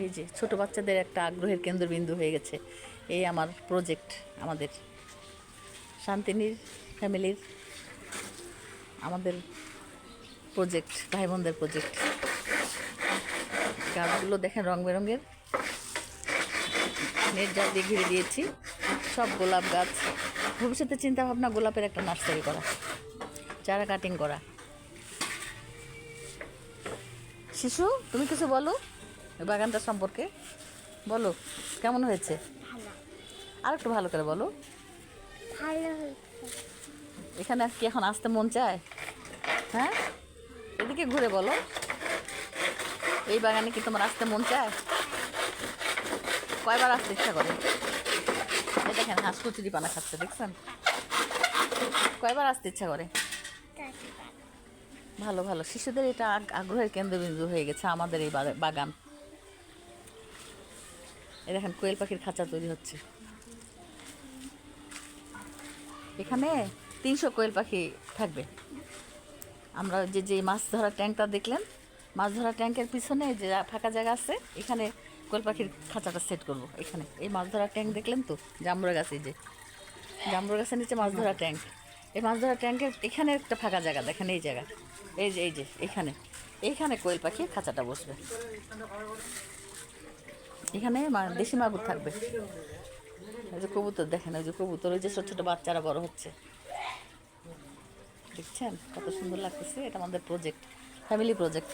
এই যে ছোট বাচ্চাদের একটা আগ্রহের কেন্দ্রবিন্দু হয়ে গেছে এই আমার প্রজেক্ট, আমাদের শান্তিনীর ফ্যামিলির, আমাদের প্রজেক্ট, ভাই বোনদের প্রজেক্ট। গাছগুলো দেখেন রং বেরঙের, নেট জাল দিয়ে ঘিরে দিয়েছি, সব গোলাপ গাছ। ভবিষ্যতে চিন্তা ভাবনা গোলাপের একটা নার্সারি করা, চারা কাটিং করা। শিশু, তুমি কিছু বলো বাগানটা সম্পর্কে, বলো কেমন হয়েছে, আর একটু ভালো করে বলো। এখানে কি এখন আসতে মন চায়? হ্যাঁ, এদিকে ঘুরে বলো, এই বাগানে কি তোমার আসতে মন চায়? কয়বার আসতে ইচ্ছা করে? এই দেখেন হাঁস কচুরি পানা খাচ্ছে, দেখছেন? কয়বার আসতে ইচ্ছা করে? ভালো ভালো, শিশুদের এটা আগ্রহের কেন্দ্রবিন্দু হয়ে গেছে আমাদের এই বাগান। এই দেখেন কোয়েল পাখির খাঁচা তৈরি হচ্ছে। এখানে 300 কোয়েল পাখি থাকবে। আমরা যে মাছ ধরার ট্যাঙ্কটা দেখলেন, মাছ ধরার ট্যাঙ্কের পিছনে যে ফাঁকা জায়গা আছে, এখানে কোয়েল পাখির খাঁচাটা সেট করব। এখানে এই মাছ ধরার ট্যাঙ্ক দেখলেন তো, জামরুল গাছ, এই যে জামরুল গাছের নিচে মাছ ধরার ট্যাঙ্ক, এই মাছ ধরার ট্যাঙ্কের এখানে একটা ফাঁকা জায়গা দেখেন, এই জায়গা, এই যে এইখানে কোয়েল পাখির খাঁচাটা বসবে। এখানে দেশি মাগুর থাকবে। ওই যে কবুতর দেখেন, ওই যে কবুতর, ওই যে ছোট ছোট বাচ্চারা বড় হচ্ছে, দেখছেন কত সুন্দর লাগতেছে। এটা আমাদের প্রজেক্ট, ফ্যামিলি প্রজেক্ট।